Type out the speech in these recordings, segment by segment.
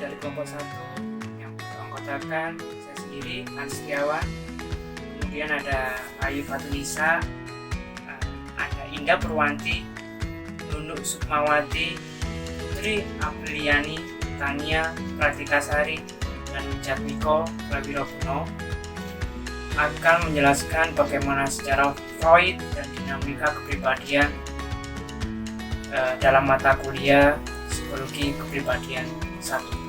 dari kelompok 1 yang beranggotakan saya sendiri, Hans Setiawan, kemudian ada Ayu Fatunisa, ada Indah Purwanti, Nunuk Sukmawati, Putri Apriliani, Tania Pratikasari, dan Jatmiko Prawiroguno akan menjelaskan bagaimana secara Freud dan dinamika kepribadian dalam mata kuliah Psikologi Kepribadian 1.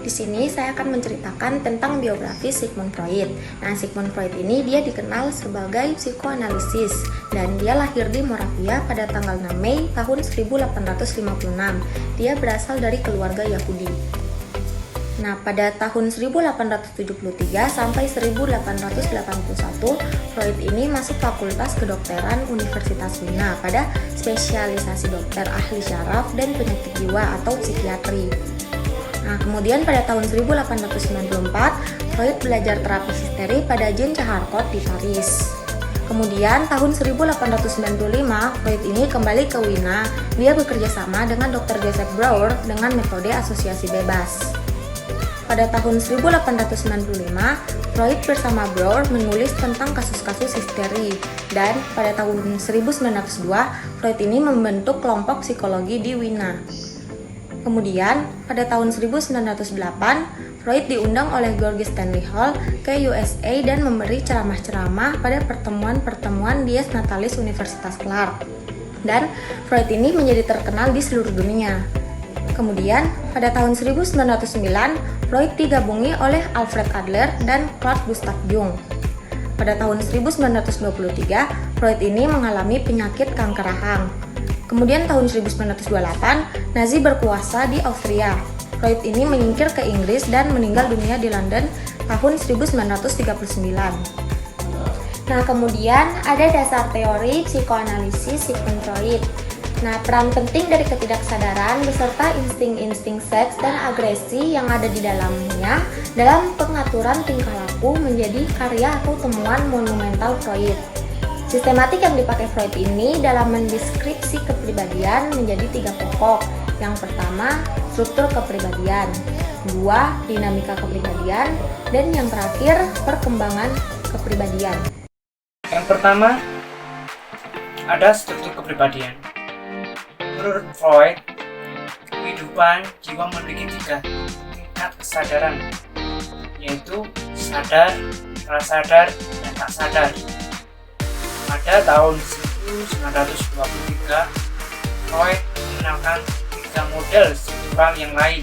Di sini saya akan menceritakan tentang biografi Sigmund Freud. Nah, Sigmund Freud ini dia dikenal sebagai psikoanalisis dan dia lahir di Moravia pada tanggal 6 Mei tahun 1856. Dia berasal dari keluarga Yahudi. Nah, pada tahun 1873 sampai 1881, Freud ini masuk Fakultas Kedokteran Universitas Wina pada spesialisasi dokter ahli syaraf dan penyakit jiwa atau psikiatri. Nah, kemudian pada tahun 1894, Freud belajar terapi histeri pada Jean Charcot di Paris. Kemudian tahun 1895, Freud ini kembali ke Wina. Dia bekerja sama dengan Dr. Joseph Breuer dengan metode asosiasi bebas. Pada tahun 1895, Freud bersama Breuer menulis tentang kasus-kasus histeri. Dan pada tahun 1902, Freud ini membentuk kelompok psikologi di Wina. Kemudian, pada tahun 1908, Freud diundang oleh George Stanley Hall ke USA dan memberi ceramah-ceramah pada pertemuan-pertemuan Dies Natalis Universitas Clark. Dan Freud ini menjadi terkenal di seluruh dunia. Kemudian, pada tahun 1909, Freud digabungi oleh Alfred Adler dan Carl Gustav Jung. Pada tahun 1923, Freud ini mengalami penyakit kanker rahang. Kemudian tahun 1928, Nazi berkuasa di Austria. Freud ini menyingkir ke Inggris dan meninggal dunia di London tahun 1939. Nah, kemudian ada dasar teori psikoanalisis Sigmund Freud. Nah, peran penting dari ketidaksadaran beserta insting-insting seks dan agresi yang ada di dalamnya dalam pengaturan tingkah laku menjadi karya atau temuan monumental Freud. Sistematik yang dipakai Freud ini dalam mendeskripsi kepribadian menjadi 3 pokok. Yang pertama, struktur kepribadian. 2, dinamika kepribadian. Dan yang terakhir, perkembangan kepribadian. Yang pertama, ada struktur kepribadian. Menurut Freud, kehidupan jiwa memiliki 3 tingkat kesadaran, yaitu sadar, prasadar, dan tak sadar. Pada tahun 1923, Freud mengenalkan 3 model struktural yang lain,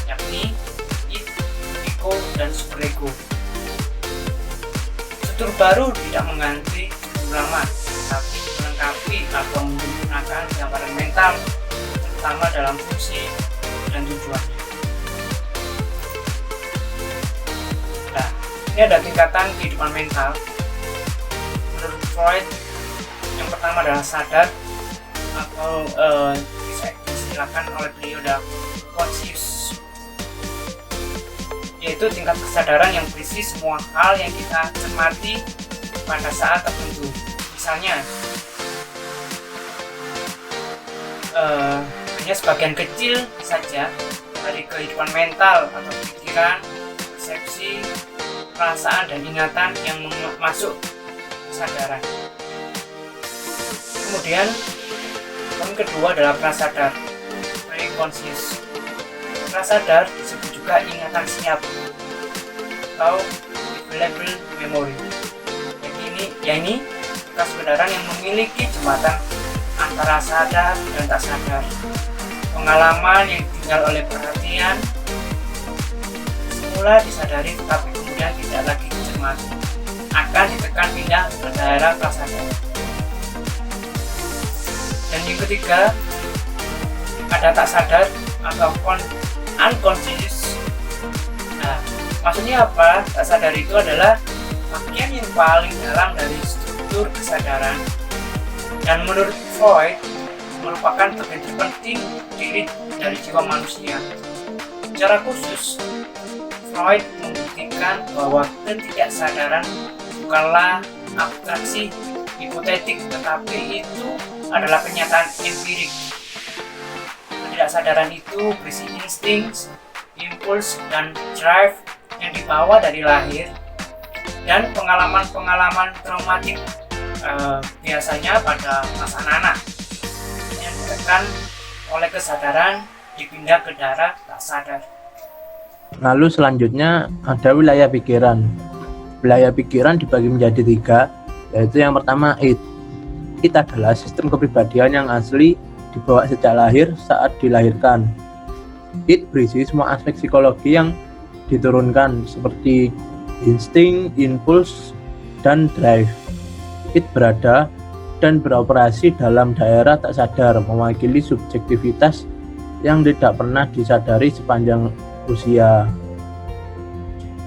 yakni id, ego, dan superego. Struktur baru tidak mengganti struktur lama, tapi melengkapi atau menggunakan gambaran mental, terutama dalam fungsi dan tujuannya. Nah, ini ada tingkatan kehidupan mental. Menurut Freud, yang pertama adalah sadar atau bisa diistilahkan oleh beliau adalah conscious, yaitu tingkat kesadaran yang berisi semua hal yang kita cermati pada saat tertentu. Misalnya, hanya sebagian kecil saja dari kehidupan mental atau pikiran, persepsi, perasaan, dan ingatan yang masuk kesadaran. Kemudian poin kedua adalah prasadar, pre-conscious. Prasadar disebut juga ingatan siap atau available memory. Ini kesadaran yang memiliki jembatan antara sadar dan tak sadar. Pengalaman yang ditinggal oleh perhatian semula disadari tetapi kemudian tidak lagi dicermati, akan ditekan pindah ke daerah prasadar. Dan yang ketiga ada tak sadar atau unconscious. Nah, maksudnya apa? Tak sadar itu adalah bagian yang paling dalam dari struktur kesadaran, dan menurut Freud merupakan bagian terpenting dari jiwa manusia. Secara khusus, Freud membuktikan bahwa ketidaksadaran bukanlah abstraksi hipotetik, tetapi itu adalah kenyataan empirik. ketidaksadaran itu berisi insting, impuls, dan drive yang dibawa dari lahir, dan pengalaman-pengalaman traumatik biasanya pada masa anak yang ditekan oleh kesadaran dipindah ke daerah tak sadar. Lalu selanjutnya ada wilayah pikiran. Wilayah pikiran dibagi menjadi 3, yaitu yang pertama id. Id adalah sistem kepribadian yang asli dibawa sejak lahir saat dilahirkan. Id berisi semua aspek psikologi yang diturunkan seperti insting, impuls, dan drive. Id berada dan beroperasi dalam daerah tak sadar, mewakili subjektivitas yang tidak pernah disadari sepanjang usia.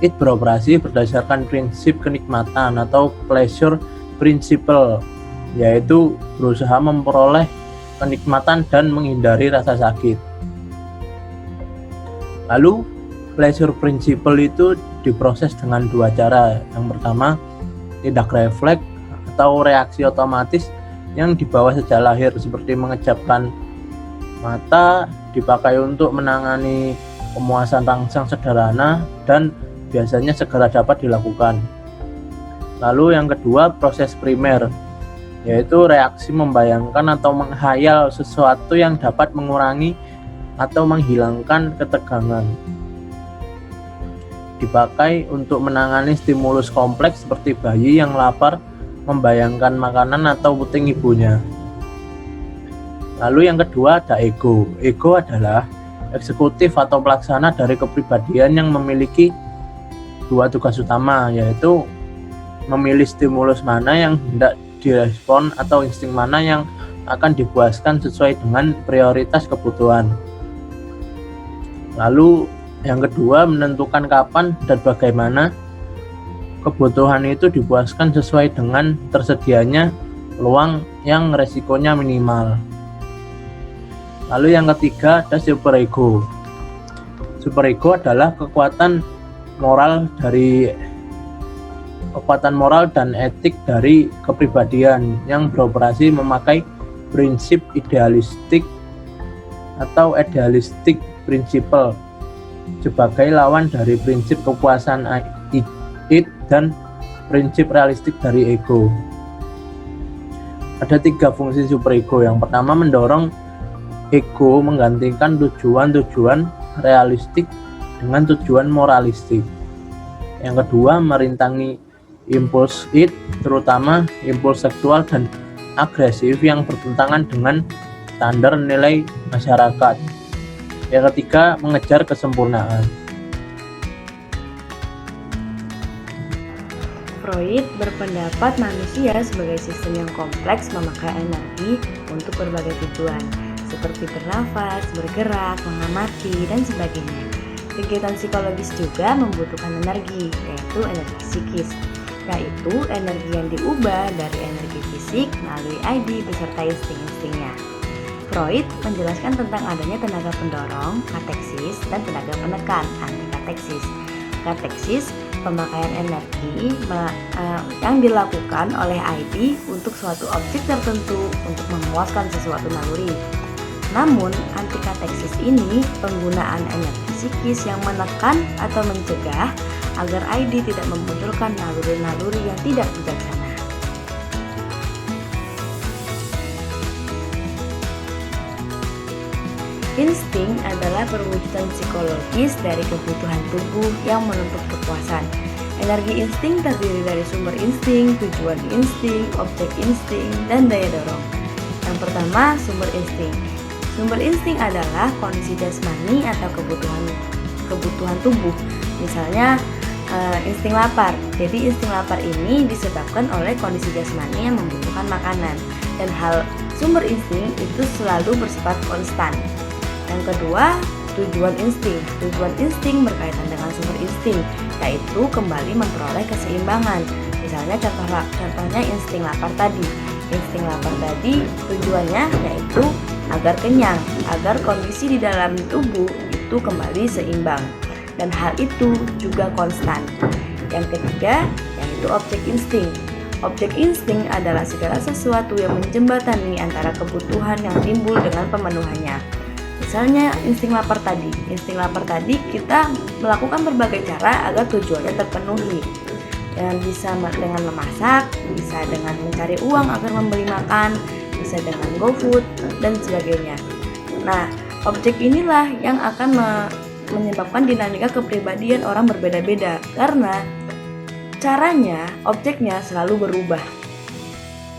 Id beroperasi berdasarkan prinsip kenikmatan atau pleasure principle, yaitu berusaha memperoleh kenikmatan dan menghindari rasa sakit. Lalu pleasure principle itu diproses dengan 2 cara. Yang pertama, tindak refleks atau reaksi otomatis yang dibawa sejak lahir, seperti mengejapkan mata, dipakai untuk menangani pemuasan rangsang sederhana dan biasanya segera dapat dilakukan. Lalu yang kedua, proses primer, yaitu reaksi membayangkan atau menghayal sesuatu yang dapat mengurangi atau menghilangkan ketegangan. Dipakai untuk menangani stimulus kompleks seperti bayi yang lapar membayangkan makanan atau puting ibunya. Lalu yang kedua ada ego. Ego adalah eksekutif atau pelaksana dari kepribadian yang memiliki 2 tugas utama, yaitu memilih stimulus mana yang hendak direspon atau insting mana yang akan dipuaskan sesuai dengan prioritas kebutuhan. Lalu yang kedua, menentukan kapan dan bagaimana kebutuhan itu dipuaskan sesuai dengan tersedianya peluang yang resikonya minimal. Lalu yang ketiga ada superego. Superego adalah kekuatan moral dan etik dari kepribadian yang beroperasi memakai prinsip idealistik atau idealistic principle sebagai lawan dari prinsip kepuasan id dan prinsip realistik dari ego. Ada 3 fungsi superego. Yang pertama, mendorong ego menggantikan tujuan-tujuan realistik dengan tujuan moralistik. Yang kedua, merintangi impuls id, terutama impuls seksual dan agresif yang bertentangan dengan standar nilai masyarakat. Yang ketiga, mengejar kesempurnaan. Freud berpendapat manusia sebagai sistem yang kompleks memakai energi untuk berbagai tujuan, seperti bernafas, bergerak, mengamati, dan sebagainya. Kegiatan psikologis juga membutuhkan energi, yaitu energi psikis, yaitu energi yang diubah dari energi fisik melalui ID beserta insting-instingnya. Freud menjelaskan tentang adanya tenaga pendorong, kateksis, dan tenaga penekan, antikateksis. Kateksis, pemakaian energi yang dilakukan oleh ID untuk suatu objek tertentu untuk memuaskan sesuatu naluri. Namun, antikateksis ini penggunaan energi psikis yang menekan atau mencegah agar ID tidak memunculkan naluri-naluri yang tidak bijaksana. Insting adalah perwujudan psikologis dari kebutuhan tubuh yang menuntut kepuasan. Energi insting terdiri dari sumber insting, tujuan insting, objek insting, dan daya dorong. Yang pertama, sumber insting. Sumber insting adalah kondisi jasmani atau kebutuhan tubuh. Misalnya insting lapar. Jadi insting lapar ini disebabkan oleh kondisi jasmani yang membutuhkan makanan. Dan hal sumber insting itu selalu bersifat konstan. Yang kedua, tujuan insting. Tujuan insting berkaitan dengan sumber insting, yaitu kembali memperoleh keseimbangan. Misalnya contohnya insting lapar tadi. Insting lapar tadi tujuannya yaitu agar kenyang, agar kondisi di dalam tubuh itu kembali seimbang. Dan hal itu juga konstan. Yang ketiga, yaitu objek insting. Objek insting adalah segala sesuatu yang menjembatani antara kebutuhan yang timbul dengan pemenuhannya. Misalnya insting lapar tadi. Insting lapar tadi kita melakukan berbagai cara agar tujuannya terpenuhi. Dan bisa dengan memasak, bisa dengan mencari uang agar membeli makan, bisa dengan GoFood dan sebagainya. Nah, objek inilah yang akan menyebabkan dinamika kepribadian orang berbeda-beda karena caranya, objeknya selalu berubah.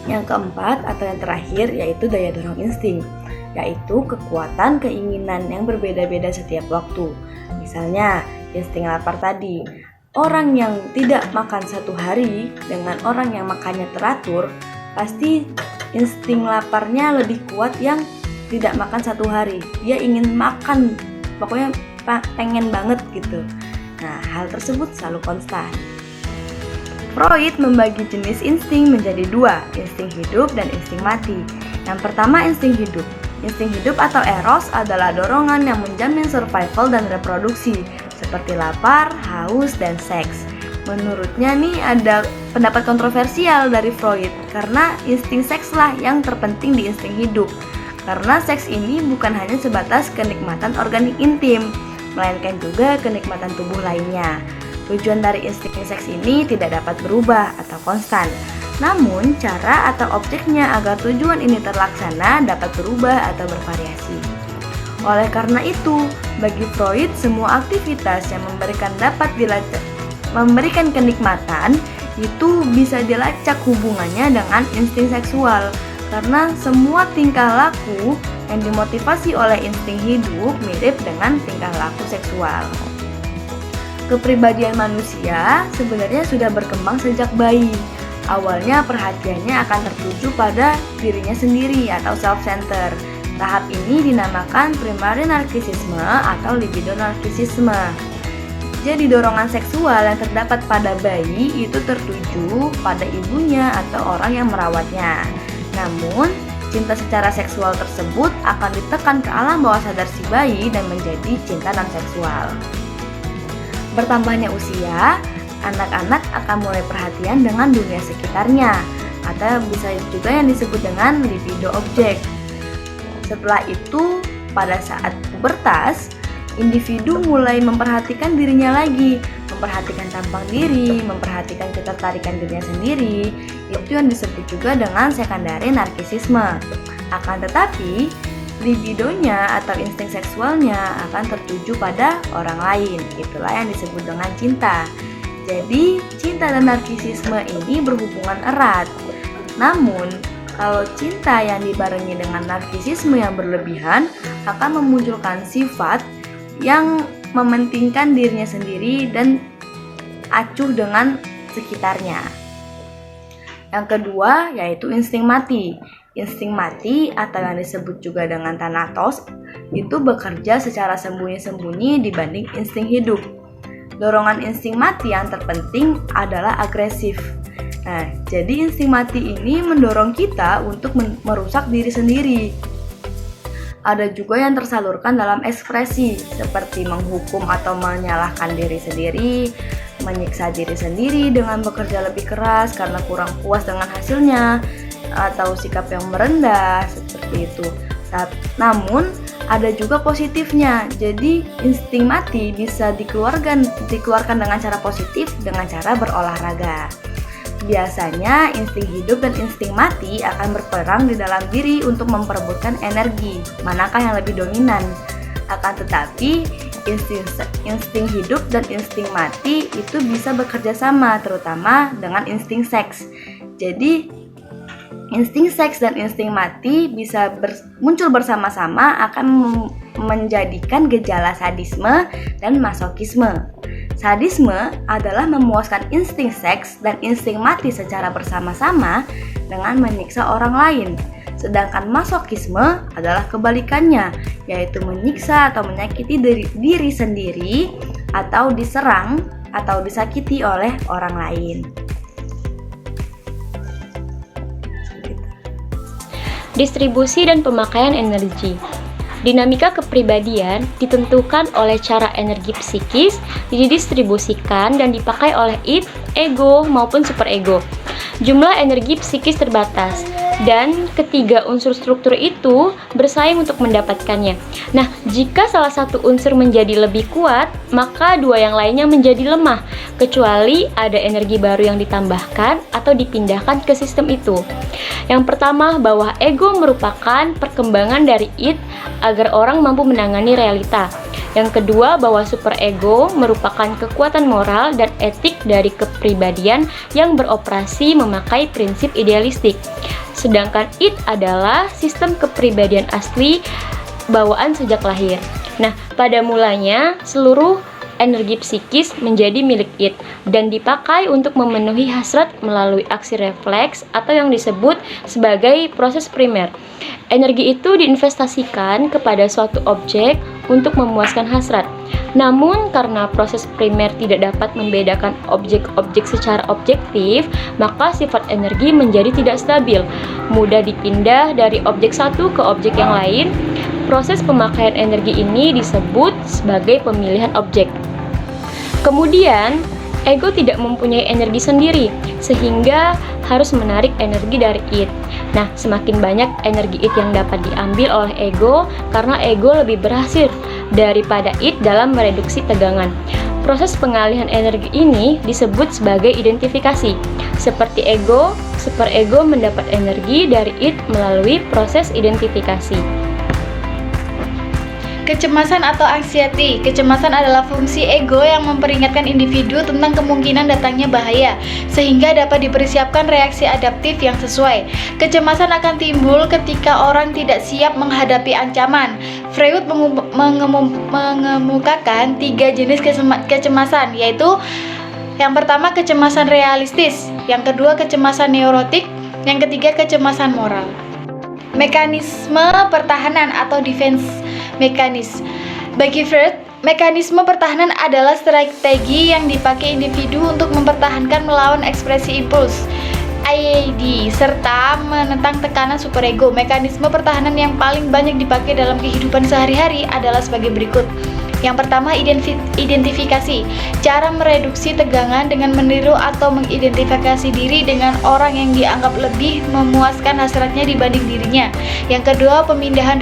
Yang keempat atau yang terakhir yaitu daya dorong insting, yaitu kekuatan keinginan yang berbeda-beda setiap waktu. Misalnya, insting lapar tadi. Orang yang tidak makan satu hari dengan orang yang makannya teratur, pasti insting laparnya lebih kuat yang tidak makan satu hari. Dia ingin makan, pokoknya pengen banget gitu. Nah, hal tersebut selalu konstan. Freud membagi jenis insting menjadi dua, insting hidup dan insting mati. Yang pertama, insting hidup. Insting hidup atau eros adalah dorongan yang menjamin survival dan reproduksi, seperti lapar, haus, dan seks. Menurutnya nih ada pendapat kontroversial dari Freud, karena insting sekslah yang terpenting di insting hidup. Karena seks ini bukan hanya sebatas kenikmatan organik intim, melainkan juga kenikmatan tubuh lainnya. Tujuan dari insting seks ini tidak dapat berubah atau konstan. Namun, cara atau objeknya agar tujuan ini terlaksana dapat berubah atau bervariasi. Oleh karena itu, bagi Freud, semua aktivitas yang memberikan kenikmatan itu bisa dilacak hubungannya dengan insting seksual. Karena semua tingkah laku yang dimotivasi oleh insting hidup mirip dengan tingkah laku seksual. Kepribadian manusia sebenarnya sudah berkembang sejak bayi. Awalnya perhatiannya akan tertuju pada dirinya sendiri atau self-center. Tahap ini dinamakan primary narcissism atau libido narcissism. Jadi dorongan seksual yang terdapat pada bayi itu tertuju pada ibunya atau orang yang merawatnya. Namun, cinta secara seksual tersebut akan ditekan ke alam bawah sadar si bayi dan menjadi cinta non-seksual. Bertambahnya usia, anak-anak akan mulai perhatian dengan dunia sekitarnya, atau bisa juga yang disebut dengan libido objek. Setelah itu, pada saat pubertas, individu mulai memperhatikan dirinya lagi, memperhatikan tampang diri, memperhatikan ketertarikan dirinya sendiri. Itu yang disebut juga dengan sekundari narsisisme. Akan tetapi, libidonya atau insting seksualnya akan tertuju pada orang lain. Itulah yang disebut dengan cinta. Jadi, cinta dan narsisisme ini berhubungan erat. Namun, kalau cinta yang dibarengi dengan narsisisme yang berlebihan akan memunculkan sifat yang mementingkan dirinya sendiri dan acuh dengan sekitarnya. Yang kedua yaitu insting mati. Insting mati atau yang disebut juga dengan thanatos itu bekerja secara sembunyi-sembunyi dibanding insting hidup. Dorongan insting mati yang terpenting adalah agresif. Nah, jadi insting mati ini mendorong kita untuk merusak diri sendiri. Ada juga yang tersalurkan dalam ekspresi seperti menghukum atau menyalahkan diri sendiri, menyiksa diri sendiri dengan bekerja lebih keras karena kurang puas dengan hasilnya, atau sikap yang merendah seperti itu. Namun ada juga positifnya. Jadi insting mati bisa dikeluarkan dengan cara positif dengan cara berolahraga. Biasanya insting hidup dan insting mati akan berperang di dalam diri untuk memperebutkan energi, manakah yang lebih dominan. Akan tetapi insting hidup dan insting mati itu bisa bekerja sama, terutama dengan insting seks. Jadi insting seks dan insting mati bisa muncul bersama-sama akan menjadikan gejala sadisme dan masokisme. Sadisme adalah memuaskan insting seks dan insting mati secara bersama-sama dengan menyiksa orang lain. Sedangkan masokisme adalah kebalikannya, yaitu menyiksa atau menyakiti diri sendiri atau diserang atau disakiti oleh orang lain. Distribusi dan pemakaian energi. Dinamika kepribadian ditentukan oleh cara energi psikis didistribusikan dan dipakai oleh id, ego, maupun superego. Jumlah energi psikis terbatas. dan ketiga unsur struktur itu bersaing untuk mendapatkannya. Nah, jika salah satu unsur menjadi lebih kuat, maka dua yang lainnya menjadi lemah, kecuali ada energi baru yang ditambahkan atau dipindahkan ke sistem itu. Yang pertama, bahwa ego merupakan perkembangan dari id agar orang mampu menangani realita. Yang kedua, bahwa superego merupakan kekuatan moral dan etik dari kepribadian yang beroperasi memakai prinsip idealistik. Sedangkan id adalah sistem kepribadian asli bawaan sejak lahir. Nah, pada mulanya seluruh energi psikis menjadi milik id dan dipakai untuk memenuhi hasrat melalui aksi refleks atau yang disebut sebagai proses primer. Energi itu diinvestasikan kepada suatu objek untuk memuaskan hasrat. Namun karena proses primer tidak dapat membedakan objek-objek secara objektif, maka sifat energi menjadi tidak stabil, mudah dipindah dari objek satu ke objek yang lain. Proses pemakaian energi ini disebut sebagai pemilihan objek. Kemudian, ego tidak mempunyai energi sendiri, sehingga harus menarik energi dari id. Nah, semakin banyak energi id yang dapat diambil oleh ego, karena ego lebih berhasil daripada id dalam mereduksi tegangan. Proses pengalihan energi ini disebut sebagai identifikasi. Seperti ego, superego mendapat energi dari id melalui proses identifikasi. Kecemasan atau anxiety. Kecemasan adalah fungsi ego yang memperingatkan individu tentang kemungkinan datangnya bahaya, sehingga dapat dipersiapkan reaksi adaptif yang sesuai. Kecemasan akan timbul ketika orang tidak siap menghadapi ancaman. Freud mengemukakan 3 jenis kecemasan, yaitu yang pertama kecemasan realistis, yang kedua kecemasan neurotik, yang ketiga kecemasan moral. Mekanisme pertahanan atau defense mekanis. Bagi Freud, mekanisme pertahanan adalah strategi yang dipakai individu untuk mempertahankan melawan ekspresi impuls IAD serta menentang tekanan superego. Mekanisme pertahanan yang paling banyak dipakai dalam kehidupan sehari-hari adalah sebagai berikut. Yang pertama, identifikasi. Cara mereduksi tegangan dengan meniru atau mengidentifikasi diri dengan orang yang dianggap lebih memuaskan hasratnya dibanding dirinya. Yang kedua, pemindahan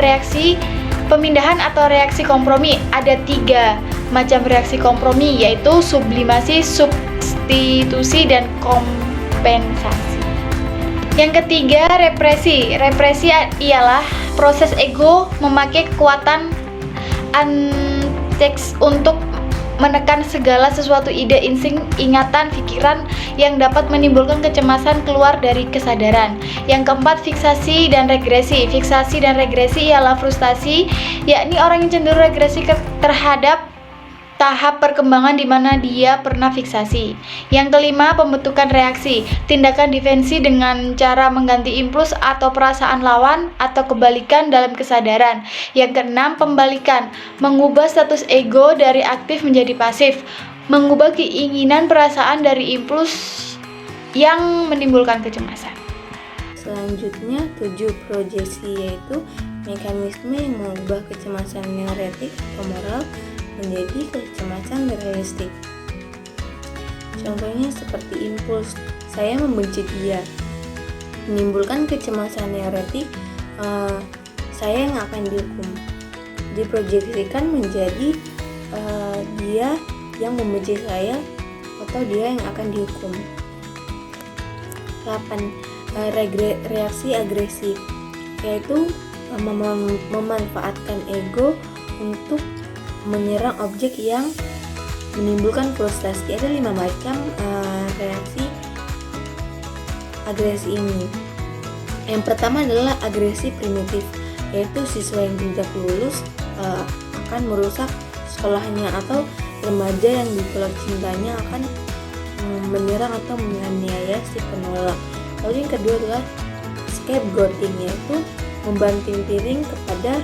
atau reaksi kompromi. Ada 3 macam reaksi kompromi, yaitu sublimasi, substitusi, dan kompensasi. Yang ketiga, represi. Represi ialah proses ego memakai kekuatan teks untuk menekan segala sesuatu ide, insting, ingatan, pikiran yang dapat menimbulkan kecemasan keluar dari kesadaran. Yang keempat, fiksasi dan regresi. Fiksasi dan regresi ialah frustasi, yakni orang yang cenderung regresi terhadap tahap perkembangan di mana dia pernah fiksasi. Yang kelima, pembentukan reaksi. Tindakan defensi dengan cara mengganti impuls atau perasaan lawan atau kebalikan dalam kesadaran. Yang keenam, pembalikan. Mengubah status ego dari aktif menjadi pasif. Mengubah keinginan perasaan dari impuls yang menimbulkan kecemasan. Selanjutnya, 7 proyeksi, yaitu mekanisme yang mengubah kecemasan neurotik atau moral menjadi kecemasan realistik. Contohnya seperti impuls, saya membenci dia. Menimbulkan kecemasan neurotik, saya yang akan dihukum. Diproyeksikan menjadi dia yang membenci saya atau dia yang akan dihukum. 8. Reaksi agresif, yaitu memanfaatkan ego untuk menyerang objek yang menimbulkan frustasi. Ada 5 macam reaksi agresi ini. Yang pertama adalah agresi primitif, yaitu siswa yang tidak lulus akan merusak sekolahnya, atau remaja yang ditolak cintanya akan menyerang atau menganiaya si penolak. Lalu yang kedua adalah scapegoating, yaitu membanting piring kepada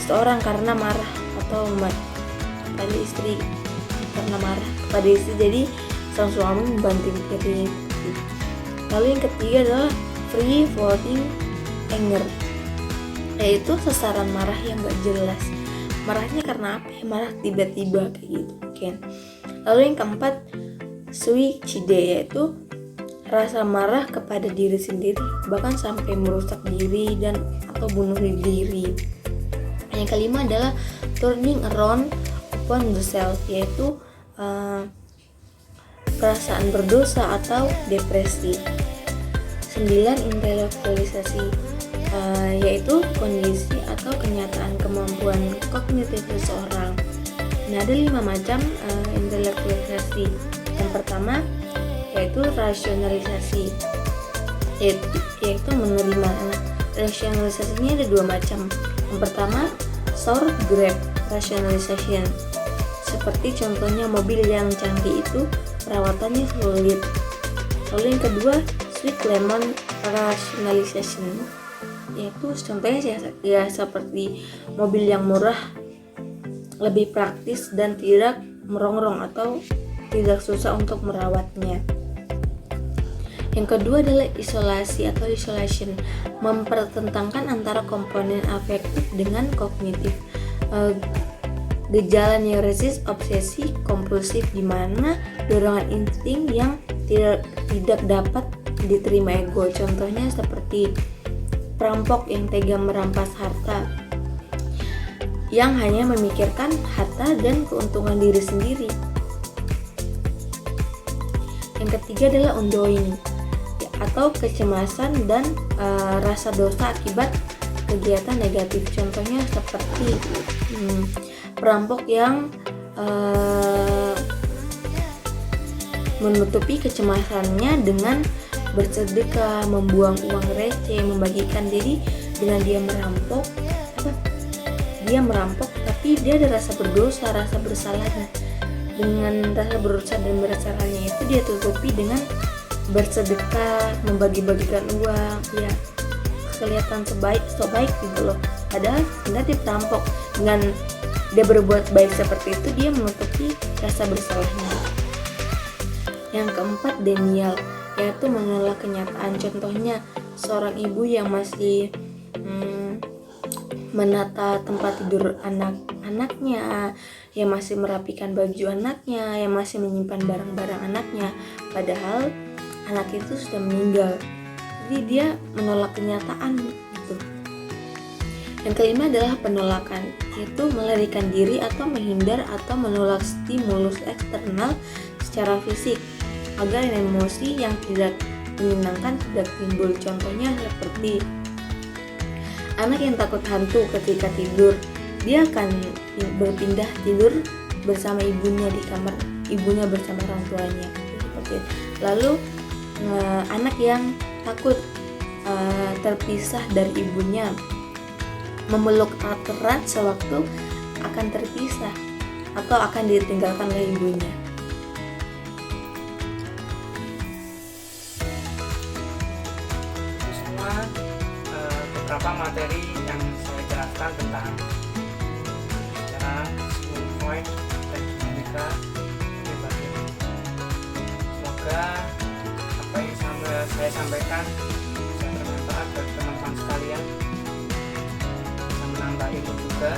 seseorang karena marah, atau kepada istri karena marah kepada istri, jadi sang suami membanting piring. Lalu yang ketiga adalah free floating anger, yaitu sasaran marah yang gak jelas. Marahnya karena apa ya? Marah tiba-tiba kayak gitu kan. Lalu yang keempat, suicide, yaitu rasa marah kepada diri sendiri, bahkan sampai merusak diri dan atau bunuh diri. Yang kelima adalah turning around upon the self, yaitu perasaan berdosa atau depresi. 9. Intelektualisasi, yaitu kondisi atau kenyataan kemampuan kognitif seseorang. Nah, ada 5 macam intelektualisasi. Yang pertama yaitu rasionalisasi, yaitu menerima. Rasionalisasi ini ada 2 macam. Yang pertama short grab rationalization, seperti contohnya mobil yang canggih itu perawatannya sulit. Lalu yang kedua sweet lemon rationalization, yaitu contohnya ya seperti mobil yang murah, lebih praktis dan tidak merongrong atau tidak susah untuk merawatnya. Yang kedua adalah isolasi atau isolation, mempertentangkan antara komponen afektif dengan kognitif. Gejala neurosis obsesi kompulsif, di mana dorongan insting yang tidak dapat diterima ego. Contohnya seperti perampok yang tega merampas harta, yang hanya memikirkan harta dan keuntungan diri sendiri. Yang ketiga adalah ongoing, atau kecemasan dan rasa dosa akibat kegiatan negatif. Contohnya seperti perampok yang menutupi kecemasannya dengan bersedekah, membuang uang receh, membagikan diri. Dengan dia merampok tapi dia ada rasa berdosa, rasa bersalahnya. Dengan rasa berdosa dan bersalahnya itu dia tutupi dengan bersedekah, membagi-bagikan uang, ya kelihatan so baik gitu loh. Padahal sebenarnya dia perampok. Dengan dia berbuat baik seperti itu, dia menutupi rasa bersalahnya. Yang keempat denial, yaitu menolak kenyataan. Contohnya seorang ibu yang masih menata tempat tidur anaknya, yang masih merapikan baju anaknya, yang masih menyimpan barang-barang anaknya, padahal anak itu sudah meninggal. Jadi dia menolak kenyataan gitu. Yang kelima adalah penolakan, yaitu melarikan diri atau menghindar atau menolak stimulus eksternal secara fisik agar emosi yang tidak menyenangkan tidak timbul. Contohnya seperti anak yang takut hantu ketika tidur, dia akan berpindah tidur bersama ibunya di kamar ibunya bersama orang tuanya. Seperti itu. Lalu anak yang takut terpisah dari ibunya, memeluk erat sewaktu akan terpisah atau akan ditinggalkan oleh ibunya. Itu semua beberapa materi yang saya jelaskan tentang cara Sigmund Freud dan dinamika kepribadian. Semoga apa yang saya sampaikan bisa bermanfaat bagi teman-teman sekalian, bisa menambah ilmu juga.